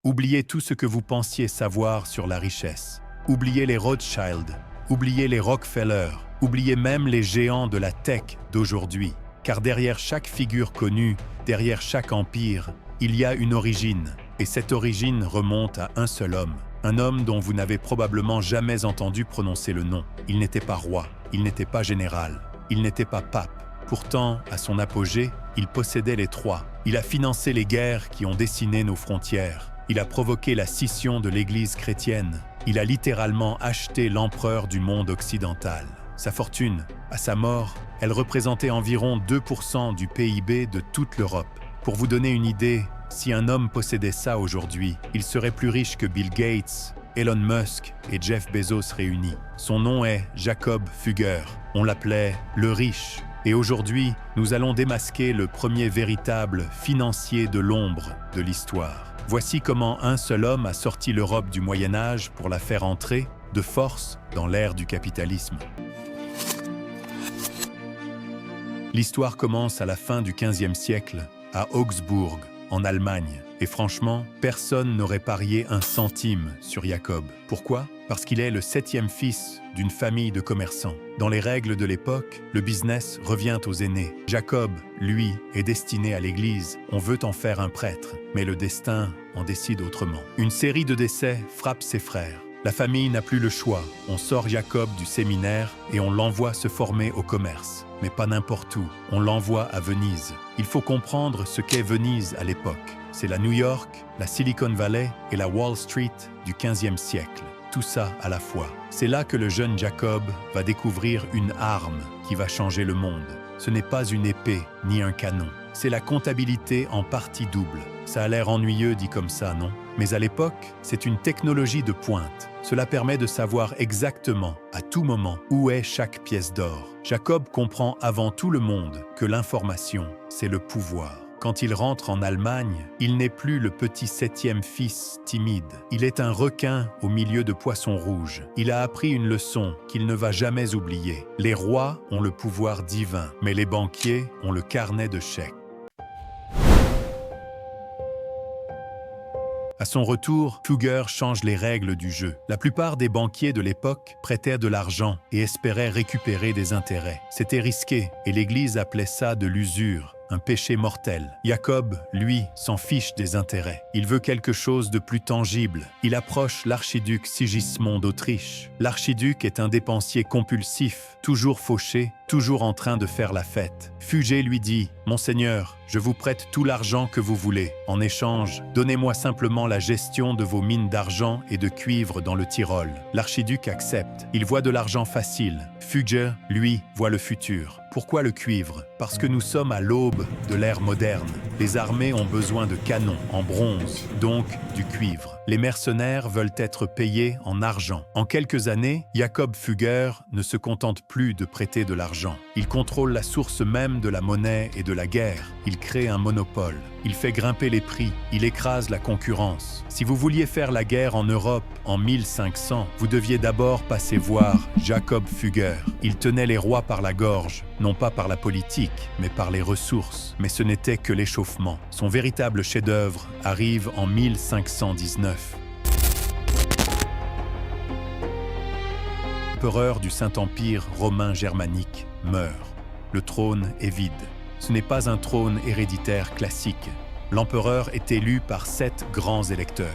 Oubliez tout ce que vous pensiez savoir sur la richesse. Oubliez les Rothschild, oubliez les Rockefeller, oubliez même les géants de la tech d'aujourd'hui. Car derrière chaque figure connue, derrière chaque empire, il y a une origine. Et cette origine remonte à un seul homme. Un homme dont vous n'avez probablement jamais entendu prononcer le nom. Il n'était pas roi, il n'était pas général, il n'était pas pape. Pourtant, à son apogée, il possédait les trois. Il a financé les guerres qui ont dessiné nos frontières. Il a provoqué la scission de l'Église chrétienne. Il a littéralement acheté l'empereur du monde occidental. Sa fortune, à sa mort, elle représentait environ 2% du PIB de toute l'Europe. Pour vous donner une idée, si un homme possédait ça aujourd'hui, il serait plus riche que Bill Gates, Elon Musk et Jeff Bezos réunis. Son nom est Jacob Fugger. On l'appelait le riche. Et aujourd'hui, nous allons démasquer le premier véritable financier de l'ombre de l'histoire. Voici comment un seul homme a sorti l'Europe du Moyen-Âge pour la faire entrer, de force, dans l'ère du capitalisme. L'histoire commence à la fin du XVe siècle, à Augsbourg, en Allemagne. Et franchement, personne n'aurait parié un centime sur Jacob. Pourquoi? Parce qu'il est le 7e fils d'une famille de commerçants. Dans les règles de l'époque, le business revient aux aînés. Jacob, lui, est destiné à l'Église. On veut en faire un prêtre, mais le destin en décide autrement. Une série de décès frappe ses frères. La famille n'a plus le choix. On sort Jacob du séminaire et on l'envoie se former au commerce. Mais pas n'importe où. On l'envoie à Venise. Il faut comprendre ce qu'est Venise à l'époque. C'est la New York, la Silicon Valley et la Wall Street du XVe siècle. Tout ça à la fois. C'est là que le jeune Jacob va découvrir une arme qui va changer le monde. Ce n'est pas une épée ni un canon. C'est la comptabilité en partie double. Ça a l'air ennuyeux dit comme ça, non? Mais à l'époque, c'est une technologie de pointe. Cela permet de savoir exactement, à tout moment, où est chaque pièce d'or. Jacob comprend avant tout le monde que l'information, c'est le pouvoir. Quand il rentre en Allemagne, il n'est plus le petit 7e fils timide. Il est un requin au milieu de poissons rouges. Il a appris une leçon qu'il ne va jamais oublier. Les rois ont le pouvoir divin, mais les banquiers ont le carnet de chèques. À son retour, Fugger change les règles du jeu. La plupart des banquiers de l'époque prêtaient de l'argent et espéraient récupérer des intérêts. C'était risqué et l'Église appelait ça de l'usure. Un péché mortel. Jacob, lui, s'en fiche des intérêts. Il veut quelque chose de plus tangible. Il approche l'archiduc Sigismond d'Autriche. L'archiduc est un dépensier compulsif, toujours fauché, toujours en train de faire la fête. Fugger lui dit « Monseigneur, je vous prête tout l'argent que vous voulez. En échange, donnez-moi simplement la gestion de vos mines d'argent et de cuivre dans le Tyrol. » L'archiduc accepte. Il voit de l'argent facile. Fugger, lui, voit le futur. Pourquoi le cuivre? Parce que nous sommes à l'aube de l'ère moderne. Les armées ont besoin de canons en bronze, donc du cuivre. Les mercenaires veulent être payés en argent. En quelques années, Jacob Fugger ne se contente plus de prêter de l'argent. Il contrôle la source même de la monnaie et de la guerre. Il crée un monopole. Il fait grimper les prix. Il écrase la concurrence. Si vous vouliez faire la guerre en Europe en 1500, vous deviez d'abord passer voir Jacob Fugger. Il tenait les rois par la gorge, non pas par la politique, mais par les ressources. Mais ce n'était que l'échauffement. Son véritable chef-d'œuvre arrive en 1519. L'empereur du Saint-Empire romain germanique meurt. Le trône est vide. Ce n'est pas un trône héréditaire classique. L'empereur est élu par 7 grands électeurs.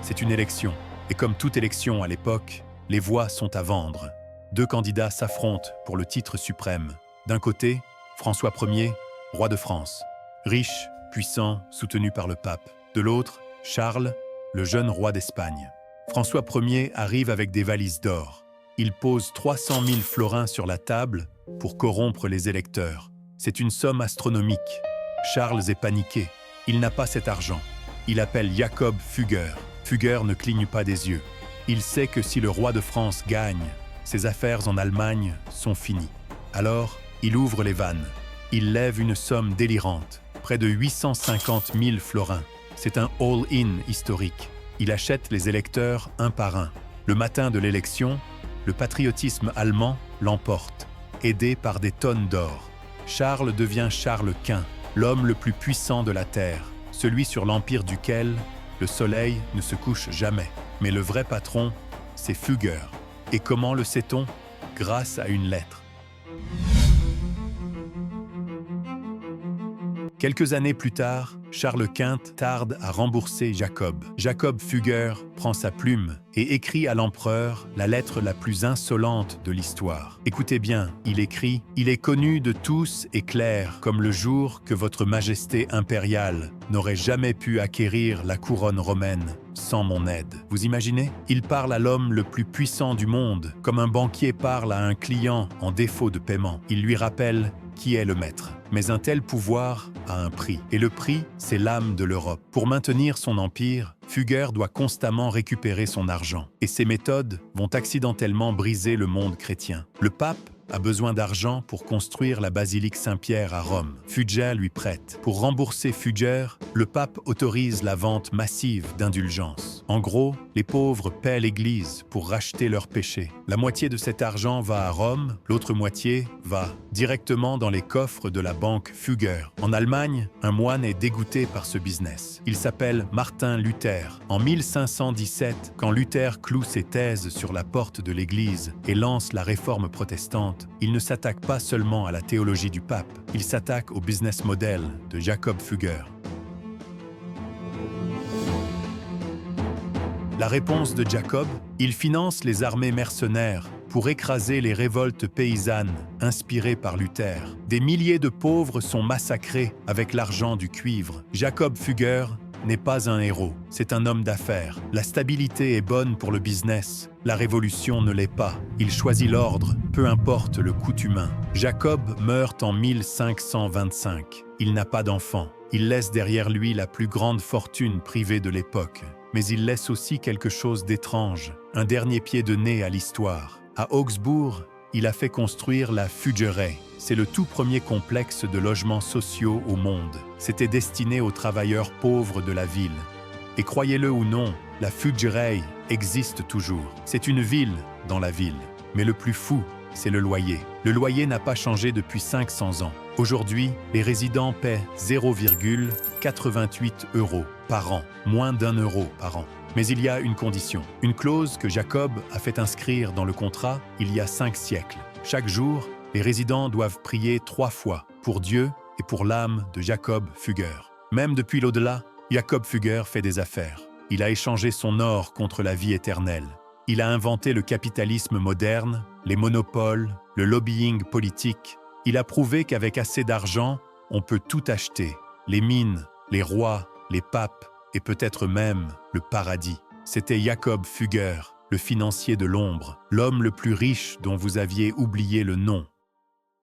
C'est une élection. Et comme toute élection à l'époque, les voix sont à vendre. 2 candidats s'affrontent pour le titre suprême. D'un côté, François Ier, roi de France. Riche, puissant, soutenu par le pape. De l'autre, Charles, le jeune roi d'Espagne. François Ier arrive avec des valises d'or. Il pose 300 000 florins sur la table pour corrompre les électeurs. C'est une somme astronomique. Charles est paniqué. Il n'a pas cet argent. Il appelle Jacob Fugger. Fugger ne cligne pas des yeux. Il sait que si le roi de France gagne, ses affaires en Allemagne sont finies. Alors, il ouvre les vannes. Il lève une somme délirante, près de 850 000 florins. C'est un all-in historique. Il achète les électeurs un par un. Le matin de l'élection, le patriotisme allemand l'emporte, aidé par des tonnes d'or. Charles devient Charles Quint, l'homme le plus puissant de la Terre, celui sur l'empire duquel Le soleil ne se couche jamais. Mais le vrai patron, c'est Fugger. Et comment le sait-on? Grâce à une lettre. Quelques années plus tard, Charles Quint tarde à rembourser Jacob. Jacob Fugger prend sa plume et écrit à l'empereur la lettre la plus insolente de l'histoire. Écoutez bien, il écrit « Il est connu de tous et clair comme le jour que votre majesté impériale n'aurait jamais pu acquérir la couronne romaine sans mon aide. » Vous imaginez? Il parle à l'homme le plus puissant du monde, comme un banquier parle à un client en défaut de paiement. Il lui rappelle qui est le maître. Mais un tel pouvoir a un prix. Et le prix, c'est l'âme de l'Europe. Pour maintenir son empire, Fugger doit constamment récupérer son argent. Et ses méthodes vont accidentellement briser le monde chrétien. Le pape a besoin d'argent pour construire la basilique Saint-Pierre à Rome. Fugger lui prête. Pour rembourser Fugger, le pape autorise la vente massive d'indulgences. En gros, les pauvres paient l'Église pour racheter leurs péchés. La moitié de cet argent va à Rome, l'autre moitié va directement dans les coffres de la banque Fugger. En Allemagne, un moine est dégoûté par ce business. Il s'appelle Martin Luther. En 1517, quand Luther cloue ses thèses sur la porte de l'Église et lance la réforme protestante, il ne s'attaque pas seulement à la théologie du pape, il s'attaque au business model de Jacob Fugger. La réponse de Jacob, il finance les armées mercenaires pour écraser les révoltes paysannes inspirées par Luther. Des milliers de pauvres sont massacrés avec l'argent du cuivre. Jacob Fugger n'est pas un héros, c'est un homme d'affaires. La stabilité est bonne pour le business, la révolution ne l'est pas. Il choisit l'ordre, peu importe le coût humain. Jacob meurt en 1525. Il n'a pas d'enfant. Il laisse derrière lui la plus grande fortune privée de l'époque. Mais il laisse aussi quelque chose d'étrange, un dernier pied de nez à l'histoire. À Augsbourg, il a fait construire la Fuggerei. C'est le tout premier complexe de logements sociaux au monde. C'était destiné aux travailleurs pauvres de la ville. Et croyez-le ou non, la Fuggerei existe toujours. C'est une ville dans la ville. Mais le plus fou, c'est le loyer. Le loyer n'a pas changé depuis 500 ans. Aujourd'hui, les résidents paient 0,88 € par an, moins d'1 € par an. Mais il y a une condition, une clause que Jacob a fait inscrire dans le contrat il y a 5 siècles. Chaque jour, les résidents doivent prier 3 fois pour Dieu et pour l'âme de Jacob Fugger. Même depuis l'au-delà, Jacob Fugger fait des affaires. Il a échangé son or contre la vie éternelle. Il a inventé le capitalisme moderne, les monopoles, le lobbying politique. Il a prouvé qu'avec assez d'argent, on peut tout acheter. Les mines, les rois, les papes et peut-être même le paradis. C'était Jacob Fugger, le financier de l'ombre, l'homme le plus riche dont vous aviez oublié le nom.